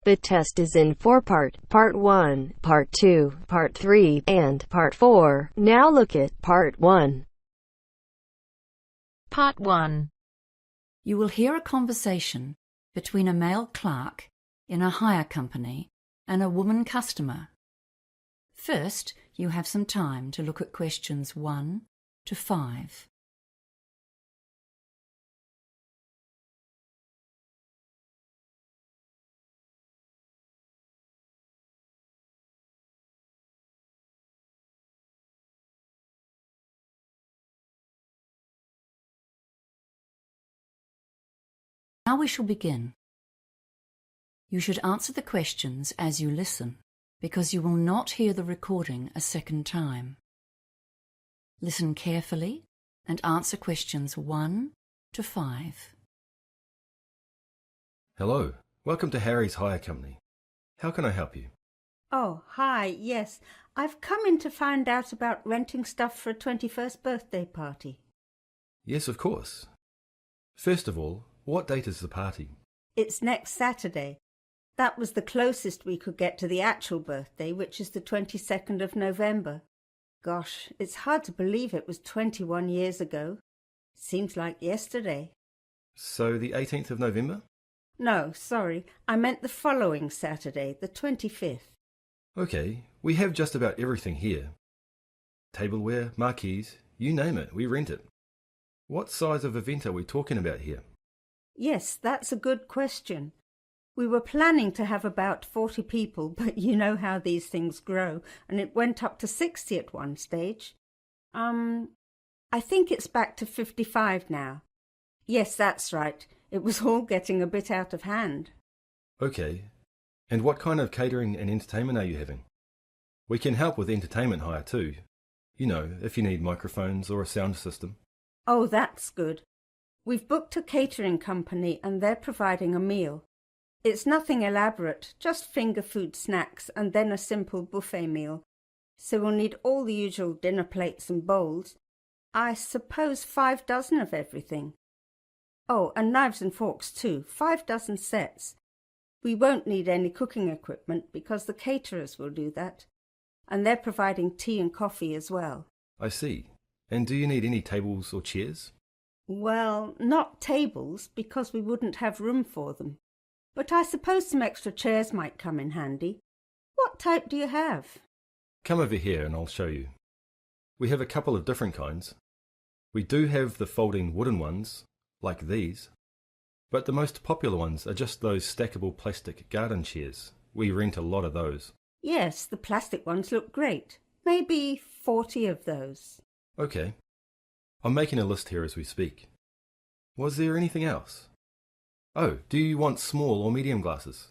The test is in 4 parts: Part 1, Part 2, Part 3, and Part 4. Now look at Part 1. Part 1. You will hear a conversation between a male clerk in a hire company and a woman customer. First, you have some time to look at questions 1 to 5. Now we shall begin. You should answer the questions as you listen, because you will not hear the recording a second time. Listen carefully and answer questions 1 to 5. Hello, welcome to Harry's Hire Company. How can I help you? Oh, hi, yes. I've come in to find out about renting stuff for a 21st birthday party. Yes, of course. First of all, what date is the party? It's next Saturday. That was the closest we could get to the actual birthday, which is the 22nd of November. Gosh, it's hard to believe it was 21 years ago. Seems like yesterday. So the 18th of November? No, sorry. I meant the following Saturday, the 25th. Okay, we have just about everything here. Tableware, marquees, you name it, we rent it. What size of event are we talking about here? Yes, that's a good question. We were planning to have about 40 people, but you know how these things grow, and it went up to 60 at one stage. I think it's back to 55 now. Yes, that's right. It was all getting a bit out of hand. Okay, and what kind of catering and entertainment are you having? We can help with entertainment hire too. You know, if you need microphones or a sound system. Oh, that's good. We've booked a catering company and they're providing a meal. It's nothing elaborate, just finger food snacks and then a simple buffet meal. So we'll need all the usual dinner plates and bowls. I suppose 5 dozen of everything. Oh, and knives and forks too, 5 dozen sets. We won't need any cooking equipment because the caterers will do that. And they're providing tea and coffee as well. I see. And do you need any tables or chairs? Well, not tables, because we wouldn't have room for them. But I suppose some extra chairs might come in handy. What type do you have? Come over here and I'll show you. We have a couple of different kinds. We do have the folding wooden ones, like these. But the most popular ones are just those stackable plastic garden chairs. We rent a lot of those. Yes, the plastic ones look great. Maybe 40 of those. Okay. I'm making a list here as we speak. Was there anything else? Oh, do you want small or medium glasses?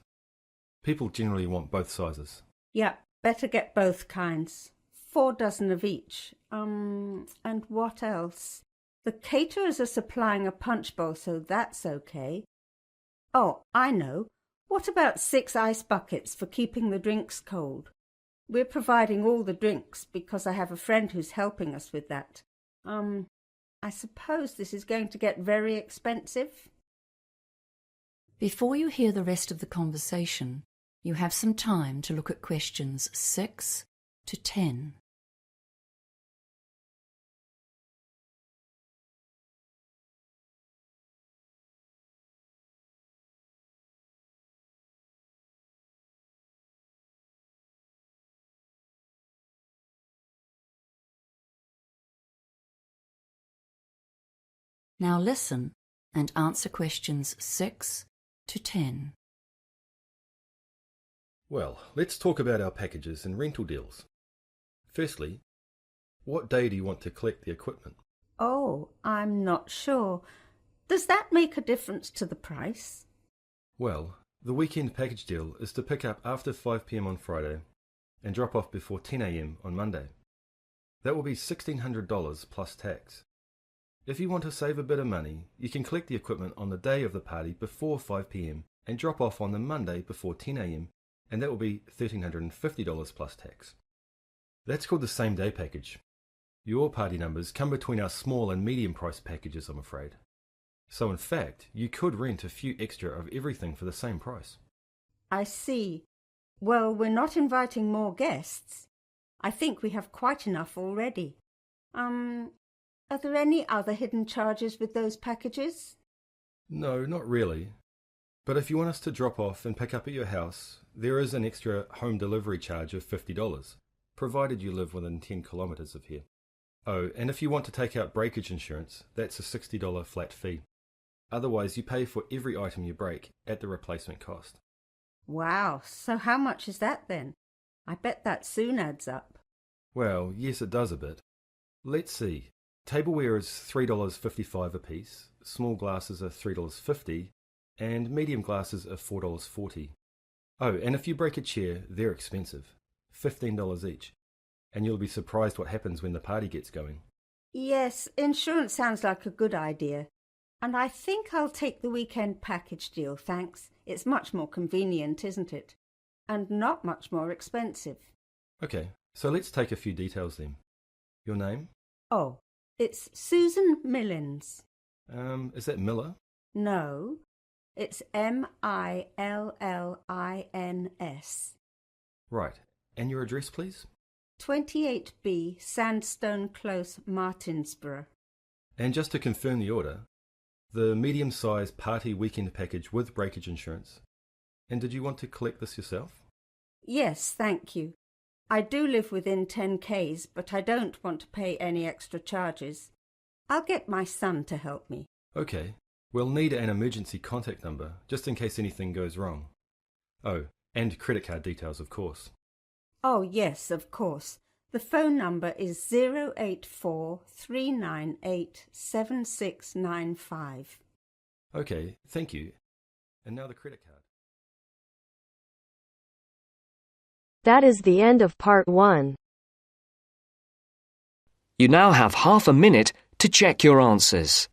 People generally want both sizes. Yeah, better get both kinds. 4 dozen of each. And what else? The caterers are supplying a punch bowl, so that's okay. Oh, I know. What about 6 ice buckets for keeping the drinks cold? We're providing all the drinks because I have a friend who's helping us with that. I suppose this is going to get very expensive. Before you hear the rest of the conversation, you have some time to look at questions 6 to 10. Now listen and answer questions 6 to 10. Well, let's talk about our packages and rental deals. Firstly, what day do you want to collect the equipment? Oh, I'm not sure. Does that make a difference to the price? Well, the weekend package deal is to pick up after 5 p.m. on Friday and drop off before 10 a.m. on Monday. That will be $1,600 plus tax. If you want to save a bit of money, you can collect the equipment on the day of the party before 5 p.m. and drop off on the Monday before 10 a.m. and that will be $1,350 plus tax. That's called the same day package. Your party numbers come between our small and medium price packages, I'm afraid. So in fact, you could rent a few extra of everything for the same price. I see. Well, we're not inviting more guests. I think we have quite enough already. Are there any other hidden charges with those packages? No, not really. But if you want us to drop off and pick up at your house, there is an extra home delivery charge of $50, provided you live within 10 kilometres of here. Oh, and if you want to take out breakage insurance, that's a $60 flat fee. Otherwise, you pay for every item you break at the replacement cost. Wow, so how much is that then? I bet that soon adds up. Well, yes, it does a bit. Let's see. Tableware is $3.55 a piece, small glasses are $3.50, and medium glasses are $4.40. Oh, and if you break a chair, they're expensive, $15 each, and you'll be surprised what happens when the party gets going. Yes, insurance sounds like a good idea. And I think I'll take the weekend package deal, thanks. It's much more convenient, isn't it? And not much more expensive. Okay, so let's take a few details then. Your name? Oh, it's Susan Millins. Is that Miller? No, it's Millins. Right, and your address, please? 28B Sandstone Close, Martinsborough. And just to confirm the order, the medium-sized party weekend package with breakage insurance. And did you want to collect this yourself? Yes, thank you. I do live within 10 k's, but I don't want to pay any extra charges. I'll get my son to help me. Okay, we'll need an emergency contact number, just in case anything goes wrong. Oh, and credit card details, of course. Oh, yes, of course. The phone number is 084-398-7695. Okay, thank you. And now the credit card. That is the end of part 1. You now have half a minute to check your answers.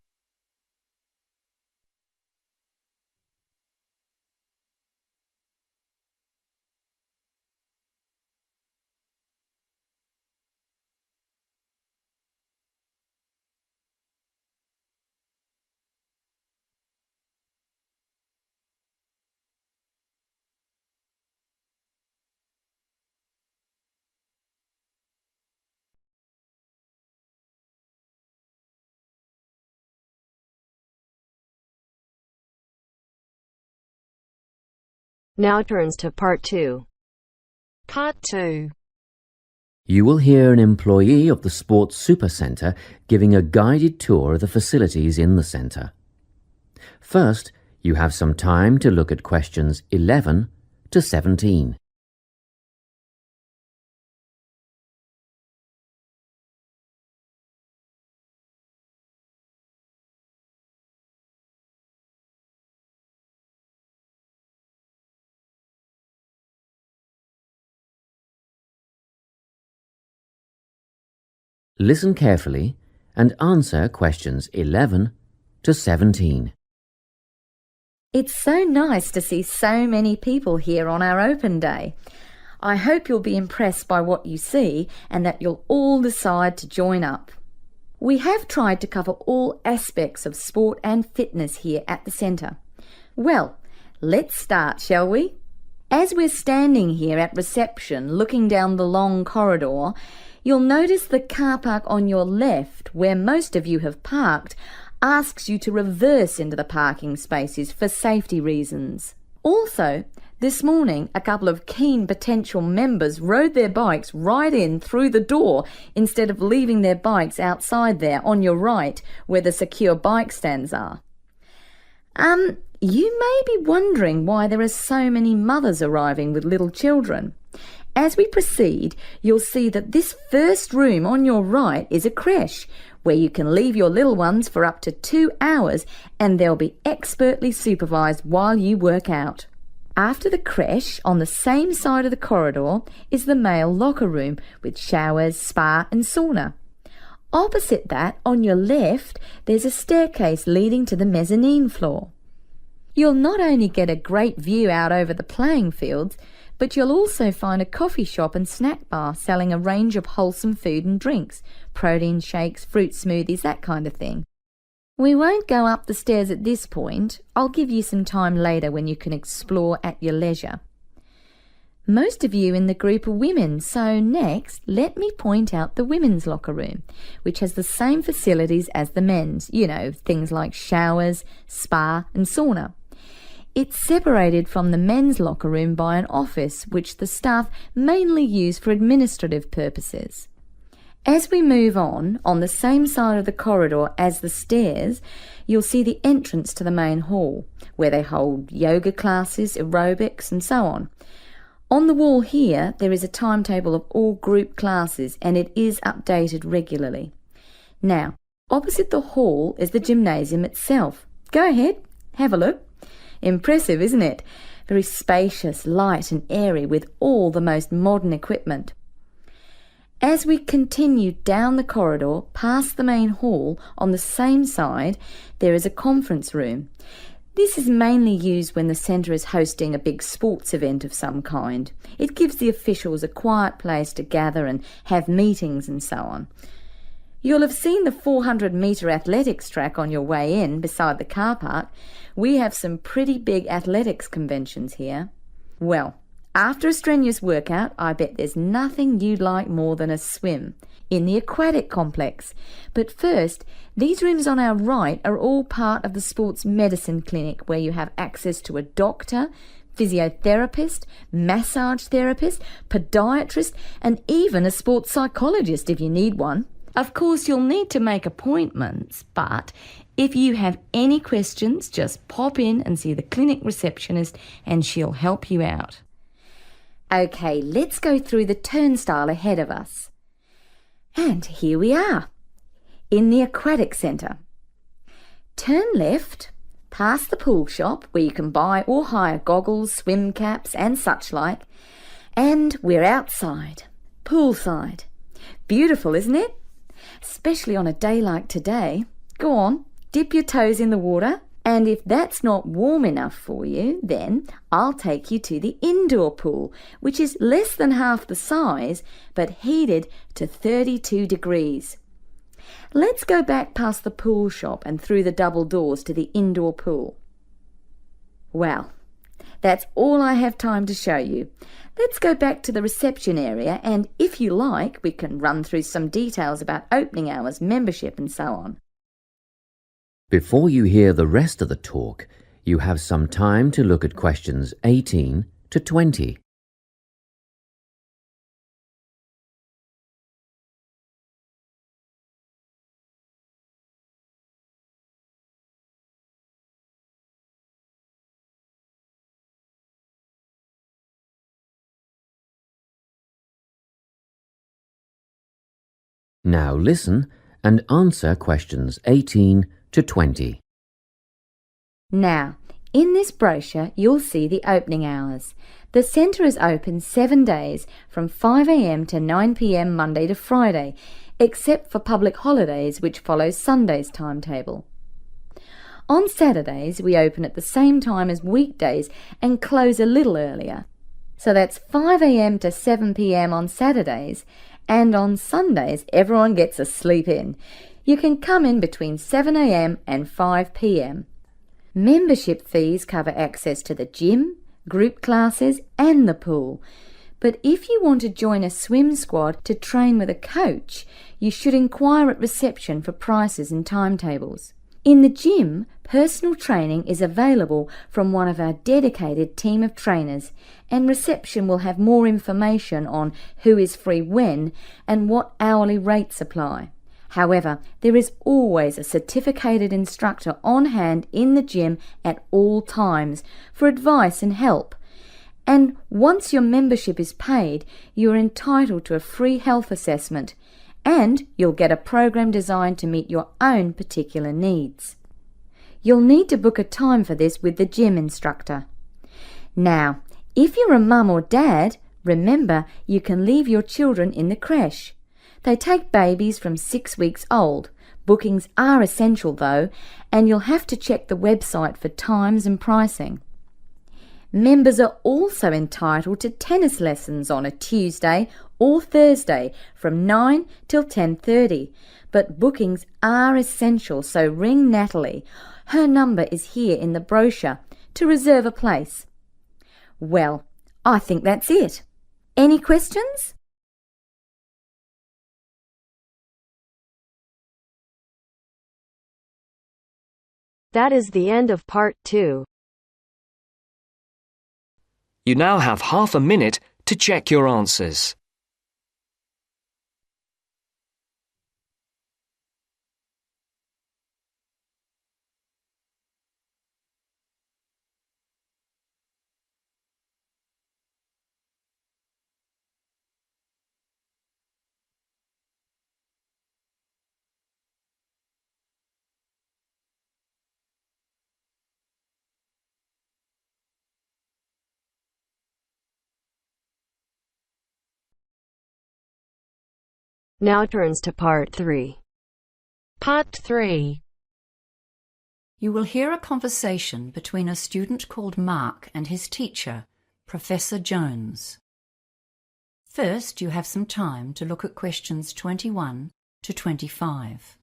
Now turns to part 2. Part 2. You will hear an employee of the Sports Supercentre giving a guided tour of the facilities in the centre. First, you have some time to look at questions 11 to 17. Listen carefully and answer questions 11 to 17. It's so nice to see so many people here on our open day. I hope you'll be impressed by what you see and that you'll all decide to join up. We have tried to cover all aspects of sport and fitness here at the centre. Well, let's start, shall we? As we're standing here at reception looking down the long corridor, you'll notice the car park on your left, where most of you have parked, asks you to reverse into the parking spaces for safety reasons. Also, this morning, a couple of keen potential members rode their bikes right in through the door instead of leaving their bikes outside there on your right, where the secure bike stands are. You may be wondering why there are so many mothers arriving with little children. As we proceed, you'll see that this first room on your right is a creche, where you can leave your little ones for up to 2 hours and they'll be expertly supervised while you work out. After the creche, on the same side of the corridor, is the male locker room with showers, spa and sauna. Opposite that, on your left, there's a staircase leading to the mezzanine floor. You'll not only get a great view out over the playing fields, but you'll also find a coffee shop and snack bar selling a range of wholesome food and drinks, protein shakes, fruit smoothies, that kind of thing. We won't go up the stairs at this point. I'll give you some time later when you can explore at your leisure. Most of you in the group are women, so next let me point out the women's locker room, which has the same facilities as the men's, things like showers, spa and sauna. It's separated from the men's locker room by an office which the staff mainly use for administrative purposes. As we move on the same side of the corridor as the stairs, you'll see the entrance to the main hall, where they hold yoga classes, aerobics and so on. On the wall here, there is a timetable of all group classes and it is updated regularly. Now, opposite the hall is the gymnasium itself. Go ahead, have a look. Impressive, isn't it? Very spacious, light and airy with all the most modern equipment. As we continue down the corridor past the main hall, on the same side, there is a conference room. This is mainly used when the centre is hosting a big sports event of some kind. It gives the officials a quiet place to gather and have meetings and so on. You'll have seen the 400-metre athletics track on your way in beside the car park. We have some pretty big athletics conventions here. Well, after a strenuous workout, I bet there's nothing you'd like more than a swim in the aquatic complex. But first, these rooms on our right are all part of the sports medicine clinic, where you have access to a doctor, physiotherapist, massage therapist, podiatrist, and even a sports psychologist if you need one. Of course, you'll need to make appointments, but if you have any questions, just pop in and see the clinic receptionist and she'll help you out. Okay, let's go through the turnstile ahead of us. And here we are, in the aquatic centre. Turn left, past the pool shop where you can buy or hire goggles, swim caps and such like, and we're outside, poolside. Beautiful, isn't it? Especially on a day like today. Go on, dip your toes in the water, and if that's not warm enough for you, then I'll take you to the indoor pool, which is less than half the size, but heated to 32 degrees. Let's go back past the pool shop and through the double doors to the indoor pool. Well, that's all I have time to show you. Let's go back to the reception area, and if you like, we can run through some details about opening hours, membership and so on. Before you hear the rest of the talk, you have some time to look at questions 18 to 20. Now listen and answer questions 18 to 20. Now, in this brochure, you'll see the opening hours. The centre is open 7 days from 5 a.m. to 9 p.m. Monday to Friday, except for public holidays, which follows Sunday's timetable. On Saturdays, we open at the same time as weekdays and close a little earlier. So that's 5 a.m. to 7 p.m. on Saturdays, and on Sundays everyone gets a sleep in. You can come in between 7 a.m. and 5 p.m. Membership fees cover access to the gym, group classes and the pool. But if you want to join a swim squad to train with a coach, you should inquire at reception for prices and timetables. In the gym, personal training is available from one of our dedicated team of trainers, and reception will have more information on who is free when and what hourly rates apply. However, there is always a certificated instructor on hand in the gym at all times for advice and help. And once your membership is paid, you are entitled to a free health assessment, and you'll get a program designed to meet your own particular needs. You'll need to book a time for this with the gym instructor. Now, if you're a mum or dad, remember you can leave your children in the creche. They take babies from 6 weeks old. Bookings are essential though, and you'll have to check the website for times and pricing. Members are also entitled to tennis lessons on a Tuesday or Thursday from 9 till 10:30, but bookings are essential, so ring Natalie. Her number is here in the brochure to reserve a place. Well, I think that's it. Any questions? That is the end of part 2. You now have half a minute to check your answers. Now turns to part 3. Part 3. You will hear a conversation between a student called Mark and his teacher, Professor Jones. First, you have some time to look at questions 21 to 25.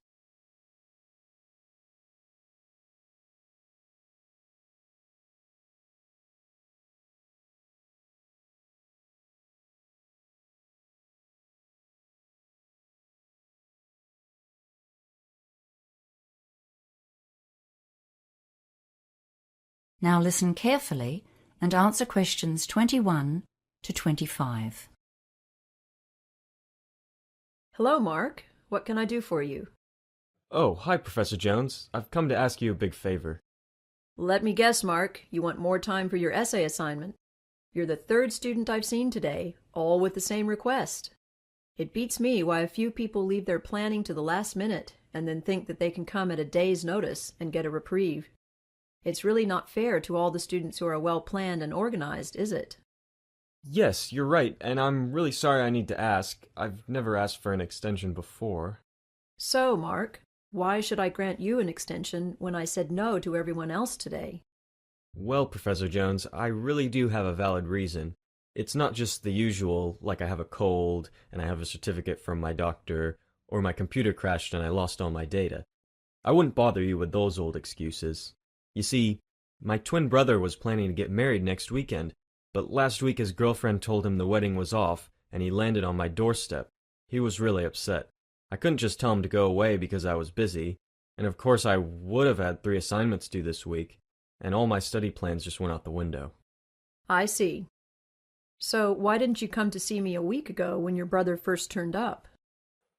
Now listen carefully and answer questions 21 to 25. Hello, Mark. What can I do for you? Oh, hi, Professor Jones. I've come to ask you a big favor. Let me guess, Mark. You want more time for your essay assignment. You're the third student I've seen today, all with the same request. It beats me why a few people leave their planning to the last minute and then think that they can come at a day's notice and get a reprieve. It's really not fair to all the students who are well-planned and organized, is it? Yes, you're right, and I'm really sorry I need to ask. I've never asked for an extension before. So, Mark, why should I grant you an extension when I said no to everyone else today? Well, Professor Jones, I really do have a valid reason. It's not just the usual, like I have a cold, and I have a certificate from my doctor, or my computer crashed and I lost all my data. I wouldn't bother you with those old excuses. You see, my twin brother was planning to get married next weekend, but last week his girlfriend told him the wedding was off, and he landed on my doorstep. He was really upset. I couldn't just tell him to go away because I was busy, and of course I would have had 3 assignments due this week, and all my study plans just went out the window. I see. So why didn't you come to see me a week ago when your brother first turned up?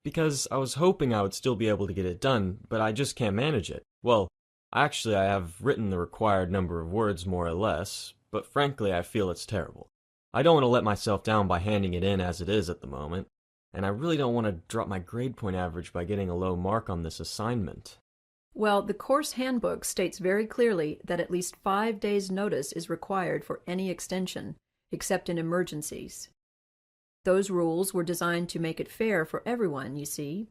Because I was hoping I would still be able to get it done, but I just can't manage it. Well, actually, I have written the required number of words more or less, but frankly I feel it's terrible. I don't want to let myself down by handing it in as it is at the moment, and I really don't want to drop my grade point average by getting a low mark on this assignment. Well, the course handbook states very clearly that at least 5 days' notice is required for any extension, except in emergencies. Those rules were designed to make it fair for everyone, you see.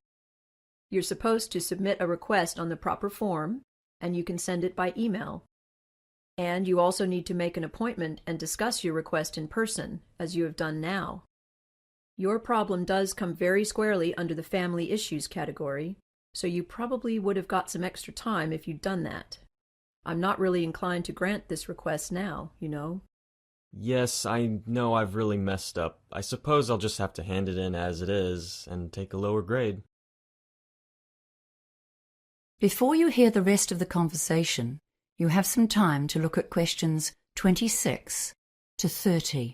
You're supposed to submit a request on the proper form, and you can send it by email. And you also need to make an appointment and discuss your request in person, as you have done now. Your problem does come very squarely under the family issues category, so you probably would have got some extra time if you'd done that. I'm not really inclined to grant this request now, you know. Yes, I know I've really messed up. I suppose I'll just have to hand it in as it is and take a lower grade. Before you hear the rest of the conversation, you have some time to look at questions 26 to 30.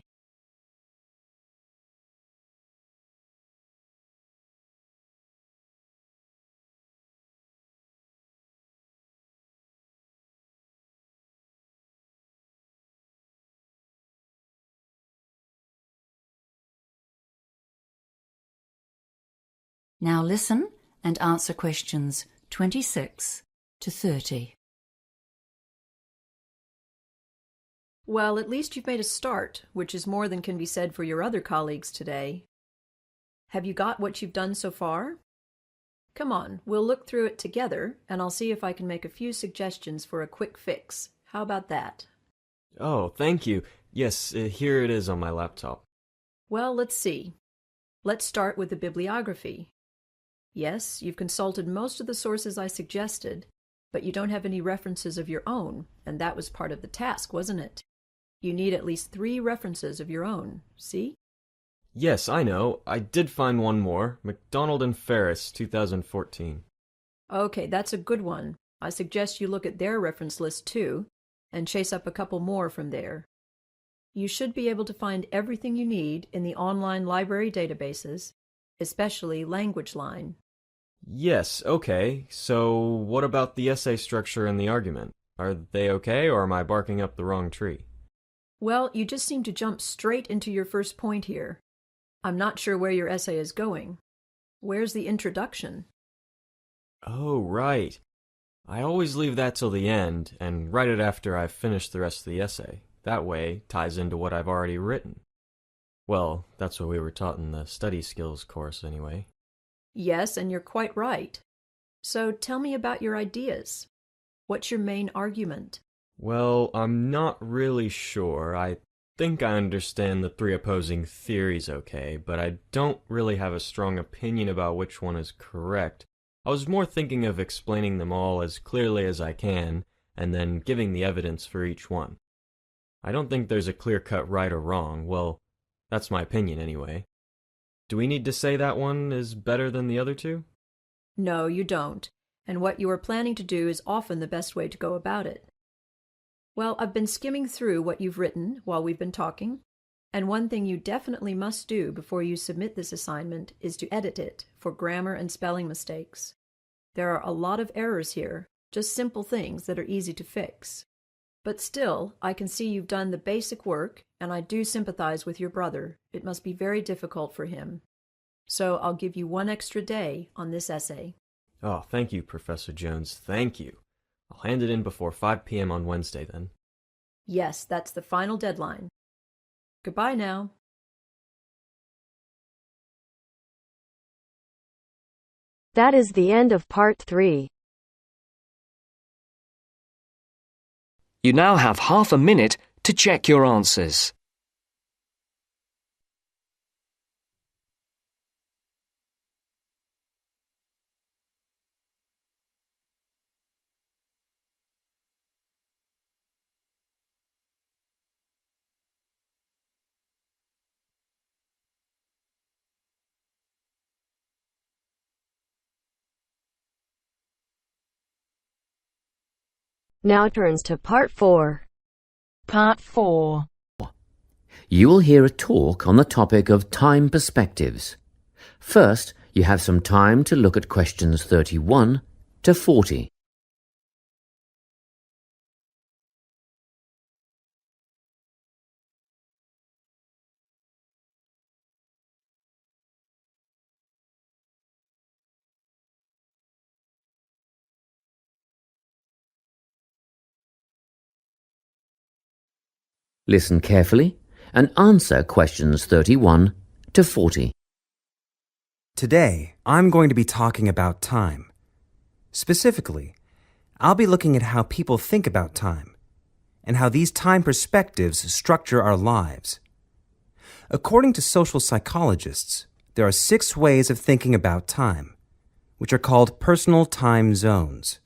Now listen and answer questions 26 to 30. Well, at least you've made a start, which is more than can be said for your other colleagues today. Have you got what you've done so far? Come on, we'll look through it together, and I'll see if I can make a few suggestions for a quick fix. How about that? Oh, thank you. Yes, here it is on my laptop. Well, let's see. Let's start with the bibliography. Yes, you've consulted most of the sources I suggested, but you don't have any references of your own, and that was part of the task, wasn't it? You need at least 3 references of your own, see? Yes, I know. I did find one more. McDonald and Ferris, 2014. Okay, that's a good one. I suggest you look at their reference list too, and chase up a couple more from there. You should be able to find everything you need in the online library databases, especially LanguageLine. Yes, okay. So what about the essay structure and the argument? Are they okay, or am I barking up the wrong tree? Well, you just seem to jump straight into your first point here. I'm not sure where your essay is going. Where's the introduction? Oh, right. I always leave that till the end, and write it after I've finished the rest of the essay. That way, it ties into what I've already written. Well, that's what we were taught in the study skills course, anyway. Yes, and you're quite right. So tell me about your ideas. What's your main argument? Well, I'm not really sure. I think I understand the 3 opposing theories okay, but I don't really have a strong opinion about which one is correct. I was more thinking of explaining them all as clearly as I can, and then giving the evidence for each one. I don't think there's a clear-cut right or wrong. Well, that's my opinion anyway. Do we need to say that one is better than the other 2? No, you don't. And what you are planning to do is often the best way to go about it. Well, I've been skimming through what you've written while we've been talking, and one thing you definitely must do before you submit this assignment is to edit it for grammar and spelling mistakes. There are a lot of errors here, just simple things that are easy to fix. But still, I can see you've done the basic work, and I do sympathize with your brother. It must be very difficult for him. So I'll give you 1 extra day on this essay. Oh, thank you, Professor Jones. Thank you. I'll hand it in before 5 p.m. on Wednesday, then. Yes, that's the final deadline. Goodbye now. That is the end of part 3. You now have half a minute to check your answers. Now turns to part 4. Part 4. You will hear a talk on the topic of time perspectives. First, you have some time to look at questions 31 to 40. Listen carefully and answer questions 31 to 40. Today, I'm going to be talking about time. Specifically, I'll be looking at how people think about time and how these time perspectives structure our lives. According to social psychologists, there are 6 ways of thinking about time, which are called personal time zones.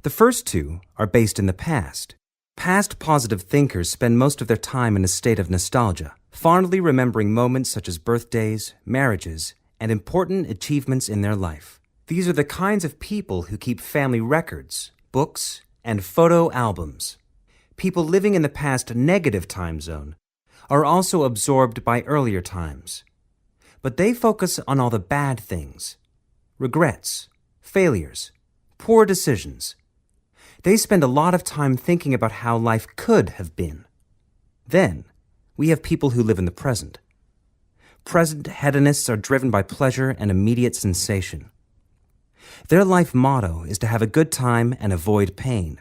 The first 2 are based in the past. Past positive thinkers spend most of their time in a state of nostalgia, fondly remembering moments such as birthdays, marriages, and important achievements in their life. These are the kinds of people who keep family records, books, and photo albums. People living in the past negative time zone are also absorbed by earlier times, but they focus on all the bad things, regrets, failures, poor decisions. They spend a lot of time thinking about how life could have been. Then, we have people who live in the present. Present hedonists are driven by pleasure and immediate sensation. Their life motto is to have a good time and avoid pain.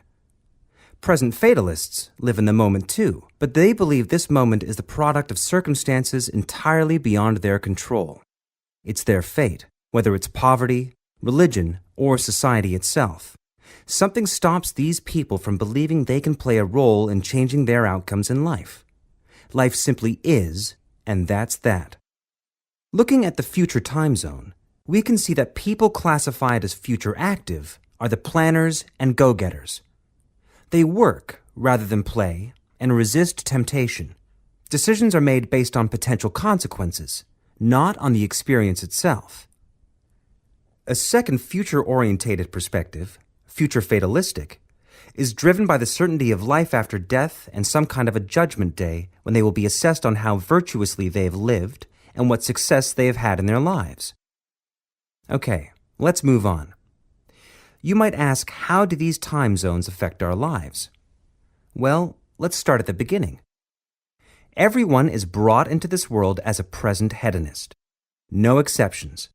Present fatalists live in the moment too, but they believe this moment is the product of circumstances entirely beyond their control. It's their fate, whether it's poverty, religion, or society itself. Something stops these people from believing they can play a role in changing their outcomes in life. Life simply is, and that's that. Looking at the future time zone, we can see that people classified as future active are the planners and go-getters. They work rather than play and resist temptation. Decisions are made based on potential consequences, not on the experience itself. A second future-orientated perspective, future fatalistic, is driven by the certainty of life after death and some kind of a judgment day when they will be assessed on how virtuously they have lived and what success they have had in their lives. Okay, let's move on. You might ask, how do these time zones affect our lives? Well, let's start at the beginning. Everyone is brought into this world as a present hedonist. No exceptions.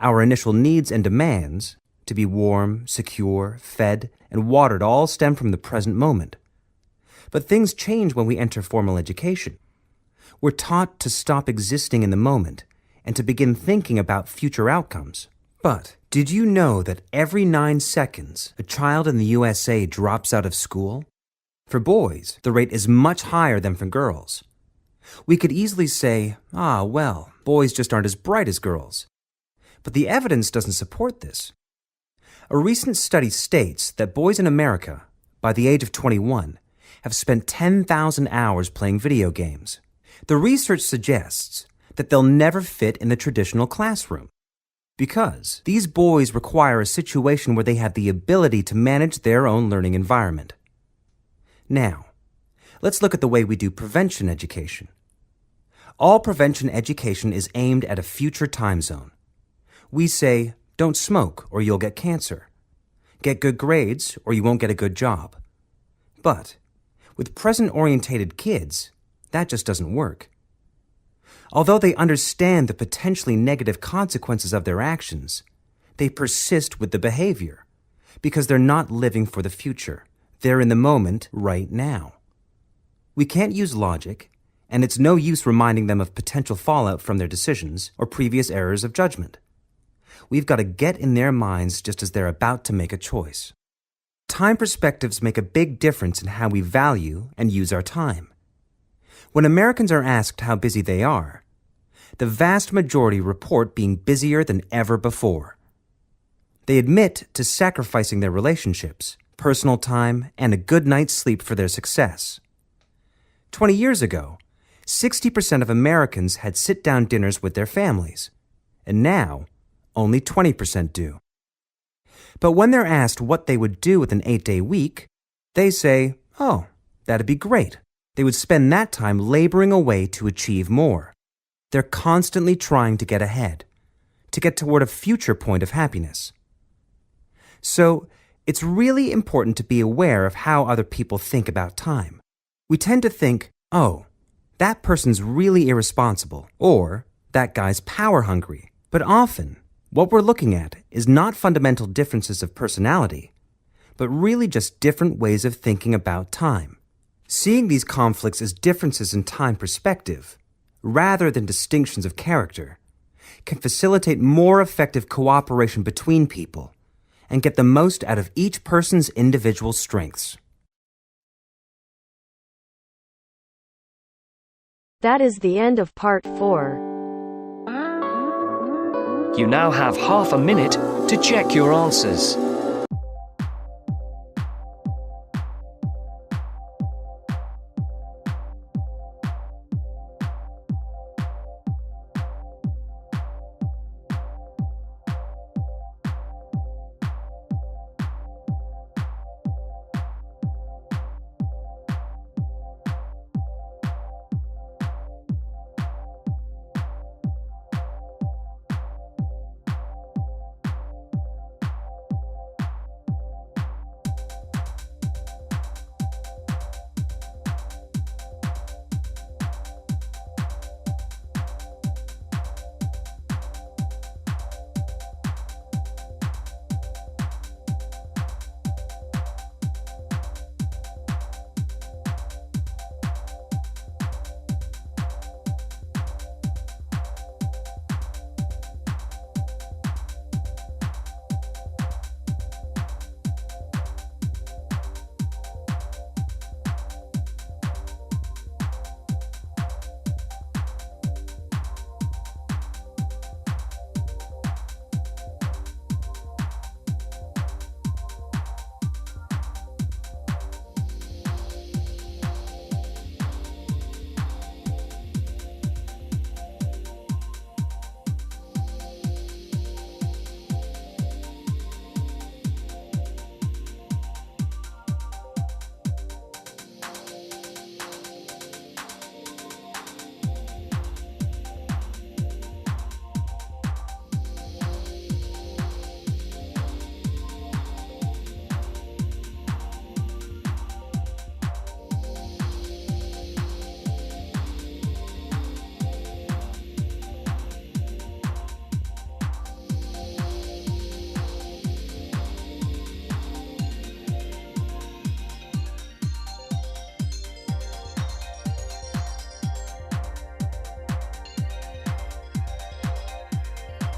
Our initial needs and demands, to be warm, secure, fed, and watered, all stem from the present moment. But things change when we enter formal education. We're taught to stop existing in the moment and to begin thinking about future outcomes. But did you know that every 9 seconds a child in the USA drops out of school? For boys, the rate is much higher than for girls. We could easily say, well, boys just aren't as bright as girls. But the evidence doesn't support this. A recent study states that boys in America, by the age of 21, have spent 10,000 hours playing video games. The research suggests that they'll never fit in the traditional classroom because these boys require a situation where they have the ability to manage their own learning environment. Now, let's look at the way we do prevention education. All prevention education is aimed at a future time zone. We say, don't smoke or you'll get cancer. Get good grades or you won't get a good job. But with present-orientated kids, that just doesn't work. Although they understand the potentially negative consequences of their actions, they persist with the behavior because they're not living for the future. They're in the moment right now. We can't use logic, and it's no use reminding them of potential fallout from their decisions or previous errors of judgment. We've got to get in their minds just as they're about to make a choice. Time perspectives make a big difference in how we value and use our time. When Americans are asked how busy they are, the vast majority report being busier than ever before. They admit to sacrificing their relationships, personal time, and a good night's sleep for their success. 20 years ago, 60% of Americans had sit-down dinners with their families, and now only 20% do. But when they're asked what they would do with an 8-day week, they say, that'd be great. They would spend that time laboring away to achieve more. They're constantly trying to get ahead, to get toward a future point of happiness. So, it's really important to be aware of how other people think about time. We tend to think, that person's really irresponsible, or that guy's power hungry. But often, what we're looking at is not fundamental differences of personality, but really just different ways of thinking about time. Seeing these conflicts as differences in time perspective, rather than distinctions of character, can facilitate more effective cooperation between people and get the most out of each person's individual strengths. That is the end of part 4. You now have half a minute to check your answers.